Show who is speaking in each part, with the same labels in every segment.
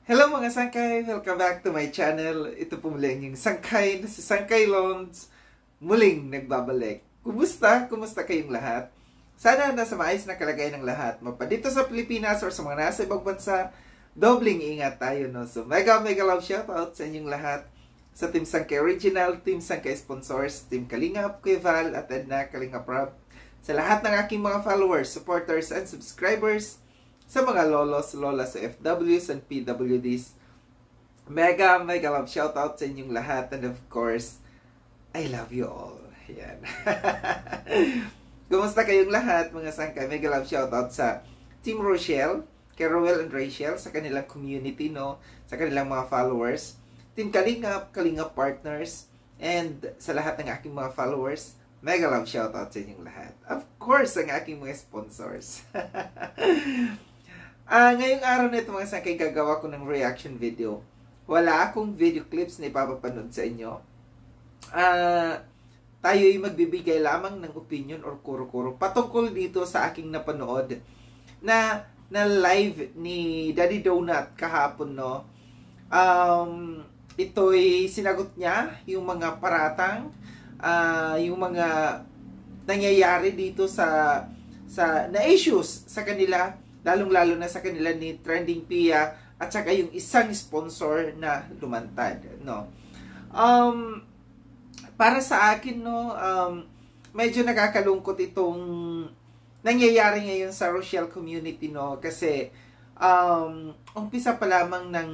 Speaker 1: Hello mga sangkay! Welcome back to my channel. Ito po muli yung sangkay na si Sangkay Loans muling nagbabalik. Kumusta? Kumusta kayong lahat? Sana nasa maayos na kalagayan ng lahat. Mapadito sa Pilipinas or sa mga nasa ibang bansa, dobling ingat tayo, no? So mega love shoutout sa inyong lahat. Sa Team Sangkay Original, Team Sangkay Sponsors, Team Kalingap, Kuya Val at Edna Kalingap Rob. Sa lahat ng aking mga followers, supporters, and subscribers, sa mga lolos, lolas, FWs, and PWDs. Mega love shoutout sa inyong lahat. And of course, I love you all. Yan. Kumusta kayong lahat, mga sangkay? Mega love shoutout sa Team Rochelle, kay Roel and Rachel, sa kanilang community, no? Sa kanilang mga followers. Team Kalingap, Kalingap Partners, and sa lahat ng aking mga followers, mega love shoutout sa inyong lahat. Of course, ang aking mga sponsors. Ngayong araw na ito mga sangkay, gagawa ko ng reaction video. Wala akong video clips na ipapapanood sa inyo. Tayo ay magbibigay lamang ng opinion or kuro-kuro patungkol dito sa aking napanood na live ni Daddy Donut kahapon, no? Ito'y sinagot niya yung mga paratang, yung mga nangyayari dito sa na issues sa kanila, lalong-lalo na sa kanila ni Trending Pia at saka yung isang sponsor na lumantad, no? Para sa akin, no, medyo nakakalungkot itong nangyayari ngayon sa Rochelle community, no? Kasi umpisa pa lamang ng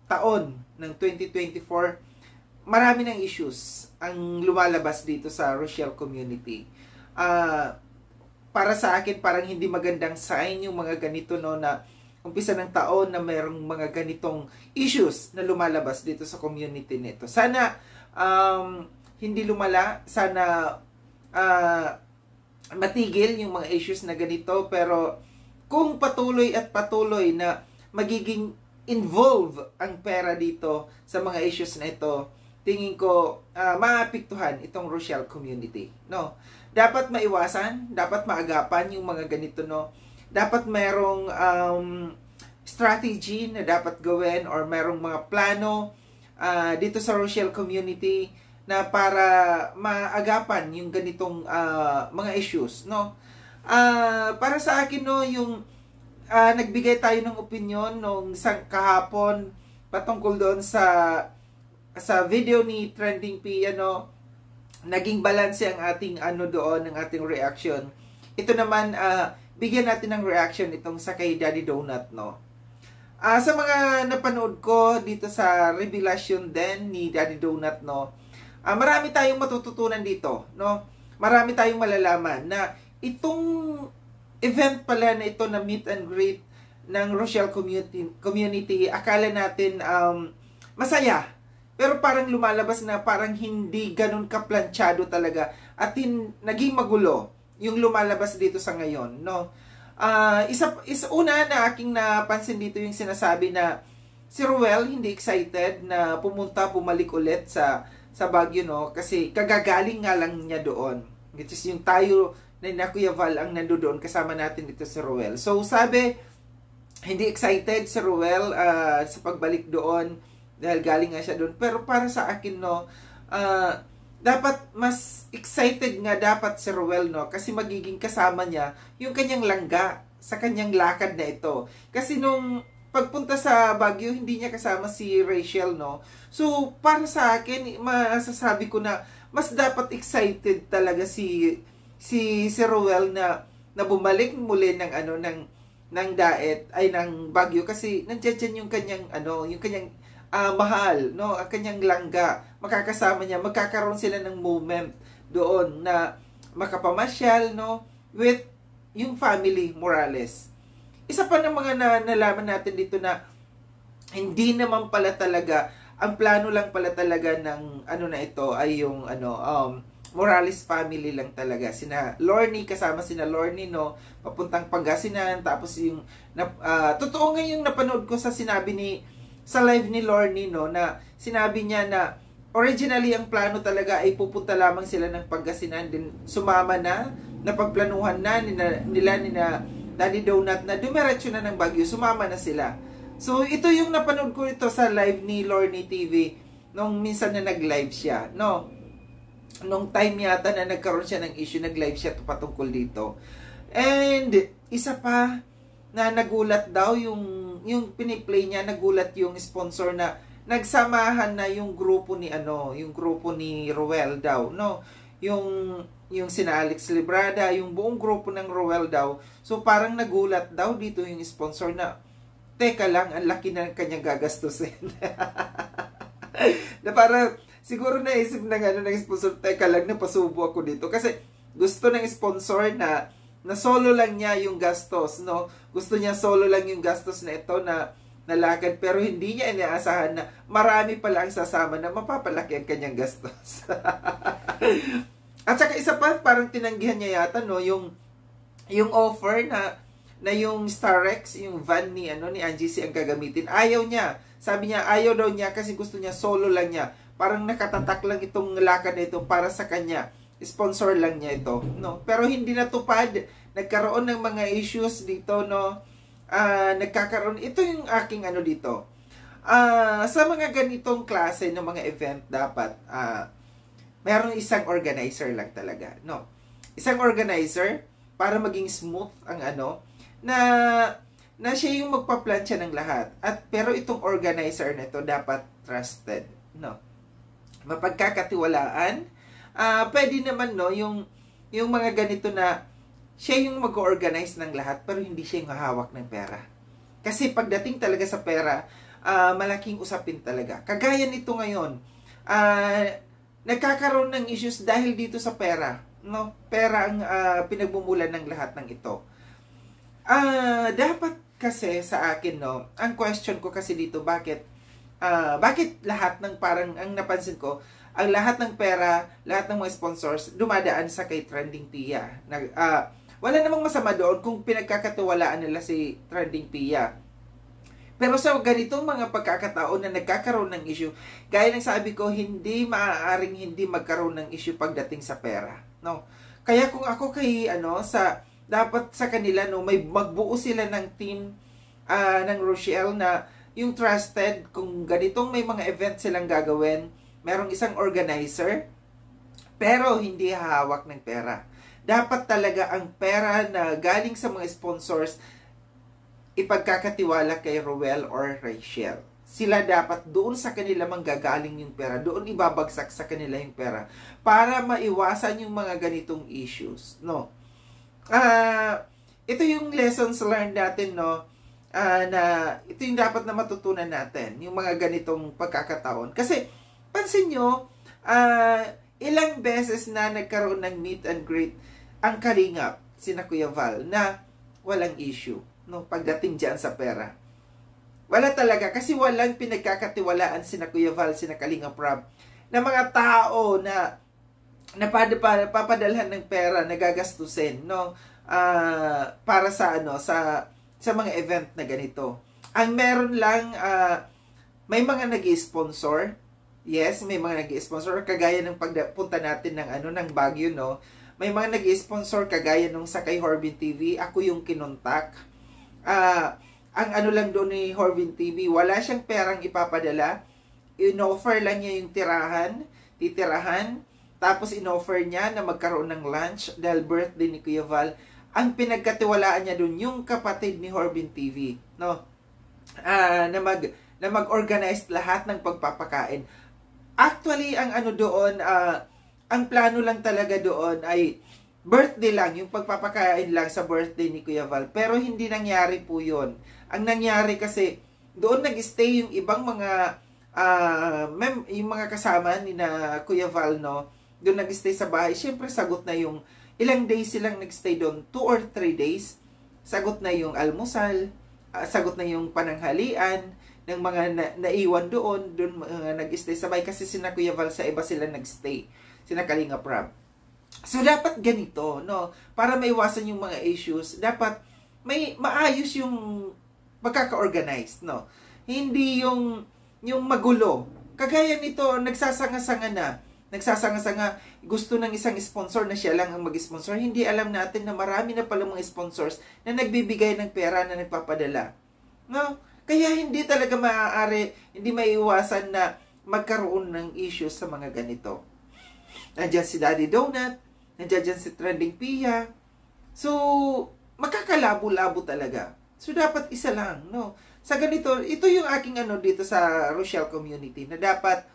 Speaker 1: taon ng 2024, marami ng issues ang lumalabas dito sa Rochelle community. Para sa akin, parang hindi magandang sign yung mga ganito, no, na umpisa ng taon na mayroong mga ganitong issues na lumalabas dito sa community nito. Sana hindi lumala, sana matigil yung mga issues na ganito, pero kung patuloy at patuloy na magiging involve ang pera dito sa mga issues na ito, tingin ko maapektuhan itong Rochelle community, no? Dapat maiwasan, dapat maagapan yung mga ganito, no? Dapat merong strategy na dapat gawin or merong mga plano dito sa Rochelle community na para maagapan yung ganitong mga issues, no? Para sa akin, no, yung nagbigay tayo ng opinion nung isang kahapon patungkol doon sa video ni Trending P, no, naging balance ang ating doon, ng ating reaction. Ito naman, bigyan natin ng reaction itong sa kay Daddy Donut, no. Sa mga napanood ko dito sa revelation din ni Daddy Donut, no, marami tayong matututunan dito, no. Marami tayong malalaman na itong event pala na ito na meet and greet ng Rochelle community, akala natin masaya. Pero parang lumalabas na parang hindi ganun kaplanchado talaga at naging magulo yung lumalabas dito sa ngayon, no? Una na aking napansin dito yung sinasabi na si Roel hindi excited na bumalik ulit sa Baguio, no? Kasi kagagaling nga lang niya doon. Which is yung tayo na Kuya Val ang nandoon kasama natin dito si Roel. So sabi, hindi excited si Roel sa pagbalik doon dahil galing nga siya doon. Pero para sa akin, no, dapat mas excited nga dapat si Roel, no, kasi magiging kasama niya yung kanyang langga sa kanyang lakad na ito. Kasi nung pagpunta sa Baguio, hindi niya kasama si Rachel, no. So para sa akin, masasabi ko na mas dapat excited talaga si Roel na bumalik muli ng Daet ay ng Baguio, kasi nandiyan yung kanyang yung kanyang mahal, no, ang kanyang langga, makakasama niya, magkakaroon sila ng moment doon na makapamasyal, no, with yung family Morales. Isa pa ng mga nalaman natin dito na hindi naman pala talaga, ang plano lang pala talaga ng na ito ay yung Morales family lang talaga. Sina Lorne, kasama sina Lorne, no, papuntang Pangasinan, tapos yung totoo nga yung napanood ko sa live ni Lorne, no, na sinabi niya na originally ang plano talaga ay pupunta lamang sila ng Pangasinan, din sumama na, napagplanuhan na nila Daddy Donut na dumiretso na ng Baguio, sumama na sila. So, ito yung napanood ko ito sa live ni Lorne TV nung minsan na nag-live siya, no? Nung time yata na nagkaroon siya ng issue, nag-live siya patungkol dito. And, isa pa, na nagulat daw yung piniplay niya, nagulat yung sponsor na nagsamahan na yung grupo ni yung grupo ni Roel daw, no? Yung sina Alex Librada, yung buong grupo ng Roel daw. So parang nagulat daw dito yung sponsor na teka lang, ang laki na kanyang gagastusin. Na parang siguro naisip ng sponsor, teka lang, napasubo ako dito kasi gusto ng sponsor na solo lang niya yung gastos, no? Gusto niya solo lang yung gastos na ito na nalakad, pero hindi niya inaasahan na marami pala ang sasama na mapapalaki ang kanyang gastos. At saka isa pa, parang tinanggihan niya yata, no, yung offer na yung Starex, yung van ni Angie C ang gagamitin. Ayaw niya. Sabi niya, ayaw daw niya kasi gusto niya solo lang niya. Parang nakatatak lang itong lakad na ito para sa kanya. Sponsor lang niya ito, no? Pero hindi natupad. Nagkaroon ng mga issues dito, no? Nagkakaroon, ito yung aking dito. Sa mga ganitong klase ng mga event, dapat mayroong isang organizer lang talaga, no? Isang organizer para maging smooth ang na siya yung magpaplansya ng lahat. Pero itong organizer na ito dapat trusted, no? Mapagkakatiwalaan. Pwede naman, no, yung mga ganito na siya yung mag-organize ng lahat pero hindi siya yung hahawak ng pera. Kasi pagdating talaga sa pera, malaking usapin talaga. Kagaya nito ngayon, nagkakaroon ng issues dahil dito sa pera, no? Pera ang pinagmumulan ng lahat ng ito. Dapat kasi sa akin, no, ang question ko kasi dito, bakit lahat ng parang, ang napansin ko, ang lahat ng pera, lahat ng mga sponsors, dumadaan sa kay Trending Pia. Wala namang masama doon kung pinagkakatiwalaan nila si Trending Pia. Pero sa ganitong mga pagkakataon na nagkakaroon ng issue, gaya ng sabi ko, hindi maaaring hindi magkaroon ng issue pagdating sa pera, no? Kaya kung ako dapat sa kanila, no, may magbuo sila ng team ng Rochelle na yung trusted, kung ganitong may mga event silang gagawin, merong isang organizer, pero hindi hahawak ng pera. Dapat talaga ang pera na galing sa mga sponsors, ipagkakatiwala kay Roel or Rachel. Sila dapat doon sa kanila manggagaling yung pera, doon ibabagsak sa kanila yung pera, para maiwasan yung mga ganitong issues, no? Ito yung lessons learned natin, no? Na ito yung dapat na matutunan natin, yung mga ganitong pagkakataon. Kasi, pansin nyo, ilang beses na nagkaroon ng meet and greet ang Kalingap, sina Kuya Val, na walang issue, no, pagdating dyan sa pera. Wala talaga, kasi walang pinagkakatiwalaan sina Kuya Val, sina Kalingap Rob, na mga tao na papadalhan ng pera, nagagastusin, no, para sa sa mga event na ganito. Ang meron lang, may mga nag-i-sponsor. Yes, may mga nag-i-sponsor, kagaya ng pagpunta natin ng Baguio, no. May mga nag-i-sponsor kagaya nung sa kay Horbin TV, ako yung kinontak. Ang lang doon ni Horbin TV, wala siyang perang ipapadala. In-offer lang niya yung titirahan, tapos in-offer niya na magkaroon ng lunch dahil birthday ni Kuya Val. Ang pinagkatiwalaan niya doon, yung kapatid ni Horbin TV, no? Na mag-organize lahat ng pagpapakain. Actually, ang doon, ang plano lang talaga doon ay birthday lang, yung pagpapakain lang sa birthday ni Kuya Val. Pero hindi nangyari po yun. Ang nangyari kasi, doon nag-stay yung ibang mga, yung mga kasama ni na Kuya Val, no? Doon nag-stay sa bahay. Siyempre, sagot na yung, ilang days silang nag-stay doon, 2 or 3 days. Sagot na yung almusal, sagot na yung pananghalian, ng mga naiwan doon nag-stay sa bahay. Kasi sina Kuya Val sa iba sila nag-stay. Sina Kalingap Rob. So, dapat ganito, no? Para maiwasan yung mga issues, dapat may maayos yung pagkaka-organized, no? Hindi yung magulo. Kagaya nito, nagsasanga-sanga, gusto ng isang sponsor na siya lang ang mag-sponsor. Hindi alam natin na marami na pala mga sponsors na nagbibigay ng pera na nagpapadala. No? Kaya hindi talaga maaari, hindi maiiwasan na magkaroon ng issues sa mga ganito. Nandiyan si Daddy Donut, nandiyan si Trending Pia. So, magkakalabo-labo talaga. So, dapat isa lang, no? Sa ganito, ito yung aking dito sa Rochelle community na dapat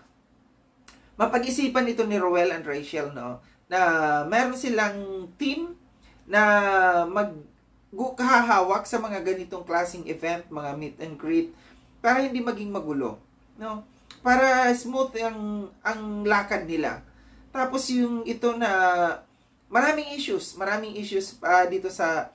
Speaker 1: mapag-isipan ito ni Roel and Rachel, no? Na meron silang team na maghahawak sa mga ganitong klaseng event, mga meet and greet, para hindi maging magulo, no? Para smooth ang lakad nila. Tapos yung ito na maraming issues dito sa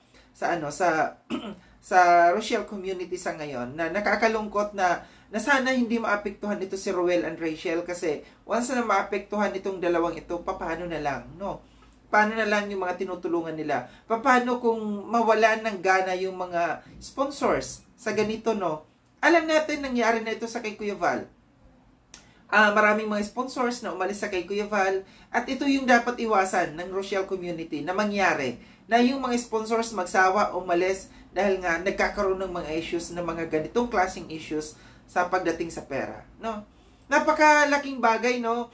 Speaker 1: sa Rochelle community sa ngayon na nakakalungkot na sana hindi maapektuhan ito si Roel and Rachel, kasi once na maapektuhan itong dalawang ito, paano na lang, no? Paano na lang yung mga tinutulungan nila? Paano kung mawalan ng gana yung mga sponsors sa ganito, no? Alam natin nangyari na ito sa kay Kuya Val. Maraming mga sponsors na umalis sa kay Kuya Val, at ito yung dapat iwasan ng Rochelle community na mangyari, na yung mga sponsors magsawa, umalis dahil nga nagkakaroon ng mga issues, na mga ganitong klaseng issues sa pagdating sa pera, no? Napakalaking bagay, no?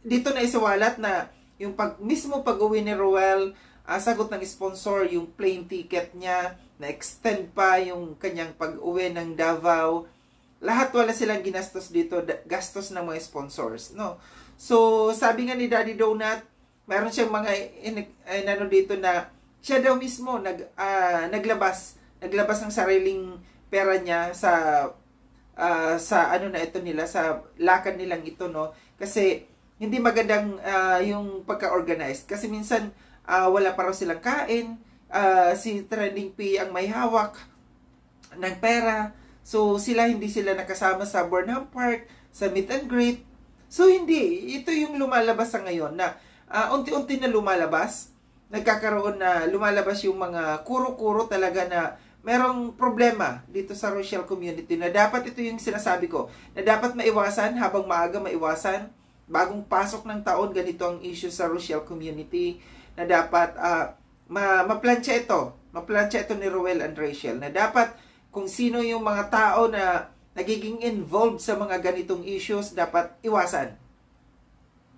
Speaker 1: Dito na isawalat na yung mismo pag-uwi ni Roel, sagot ng sponsor yung plane ticket niya, na-extend pa yung kanyang pag-uwi ng Davao. Lahat wala silang ginastos dito, gastos ng mga sponsors, no? So, sabi nga ni Daddy Donut, meron siyang mga dito na siya daw mismo naglabas ng sariling pera niya sa sa lakad nilang ito, no? Kasi hindi magandang yung pagka-organized, kasi minsan wala pa raw silang kain, si Trending P ang may hawak ng pera. So, hindi sila nakasama sa Burnham Park, sa meet and greet. So, hindi. Ito yung lumalabas sa ngayon na unti-unti na lumalabas. Lumalabas yung mga kuro-kuro talaga na merong problema dito sa Rochelle community, na dapat ito yung sinasabi ko, na dapat maiwasan habang maaga maiwasan. Bagong pasok ng taon, ganito ang issue sa Rochelle community, na dapat maplansya ito. Maplansya ito ni Roel and Rachel, na dapat kung sino yung mga tao na nagiging involved sa mga ganitong issues, dapat iwasan.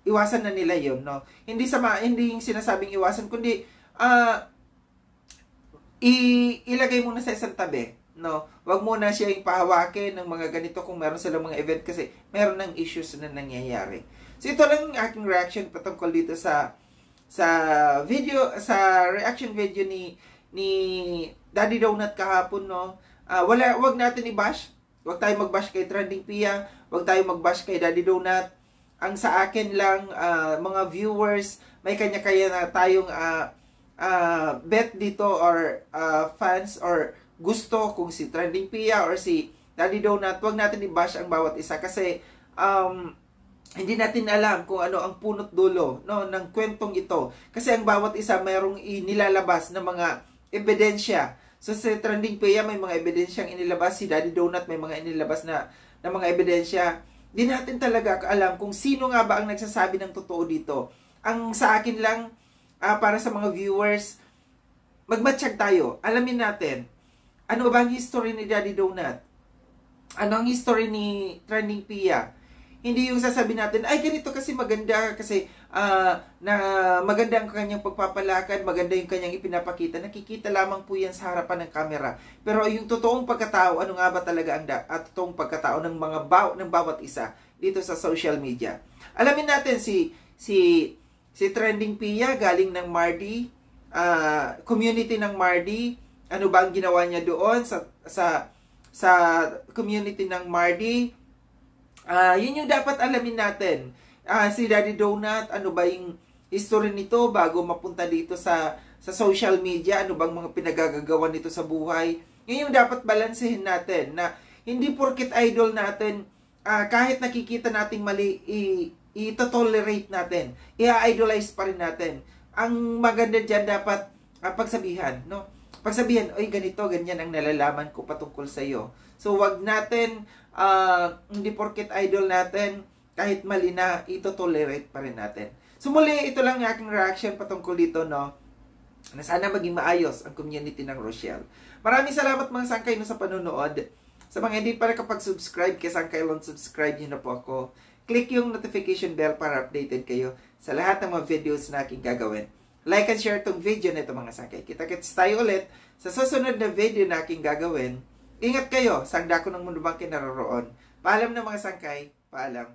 Speaker 1: Iwasan na nila yun, no? Hindi yung sinasabing iwasan, kundi ilagay muna sa isang tabi, no? Wag muna siya yung pahawakin ng mga ganito kung meron silang mga event, kasi meron ng issues na nangyayari. So, ito lang yung aking reaction patungkol dito sa reaction video ni Daddy Donut kahapon, no? Wag natin i-bash. Wag tayo mag-bash kay Trending Pia. Wag tayo mag-bash kay Daddy Donut. Ang sa akin lang, mga viewers, may kanya-kaya na tayong bet dito, or fans, or gusto kung si Trending Pia or si Daddy Donut. Wag natin i-bash ang bawat isa, kasi hindi natin alam kung ano ang punot dulo, no, ng kwentong ito. Kasi ang bawat isa mayroong inilalabas na mga ebidensya. So, si Trending Pia may mga ebidensyang inilabas, si Daddy Donut may mga inilabas na mga ebidensya. Di natin talaga alam kung sino nga ba ang nagsasabi ng totoo dito. Ang sa akin lang, para sa mga viewers, magmatsyag tayo. Alamin natin, ano ba ang history ni Daddy Donut? Ano ang history ni Trending Pia? Hindi yung sasabihin natin, ay ganito kasi maganda, kasi na maganda ang kanyang pagpapalakad, maganda yung kanyang ipinapakita. Nakikita lamang po yan sa harapan ng camera. Pero yung totoong pagkatao, ano nga ba talaga ang totoong pagkatao ng ng bawat isa dito sa social media? Alamin natin si Trending Pia, galing ng Mardi, community ng Mardi. Ano ba ang ginawa niya doon sa community ng Mardi? Yun yung dapat alamin natin. Si Daddy Donut, ano ba yung history nito bago mapunta dito sa social media? Ano bang mga pinagagagawa nito sa buhay? Yun yung dapat balansehin natin, na hindi porket idol natin, kahit nakikita nating mali, i-tolerate natin. I-idolize pa rin natin. Ang maganda dyan dapat pagsabihan, no? Pagsabihan, oy, ganito, ganyan ang nalalaman ko patungkol sa iyo. So, wag natin, hindi porket idol natin, kahit mali na, ito-tolerate pa rin natin. So, muli, ito lang yung aking reaction patungkol dito, no? Na sana maging maayos ang community ng Rochelle. Maraming salamat mga sangkay no sa panonood. Sa mga hindi pa nakapag-subscribe, kaya kailan subscribe nyo na po ako. Click yung notification bell para updated kayo sa lahat ng mga videos na aking gagawin. Like and share tong video nito mga sangkay. Kita-kits tayo ulit sa susunod na video na aking gagawin. Ingat kayo, sangda ko ng mundo bang kinaroroon. Paalam na mga sangkay, paalam.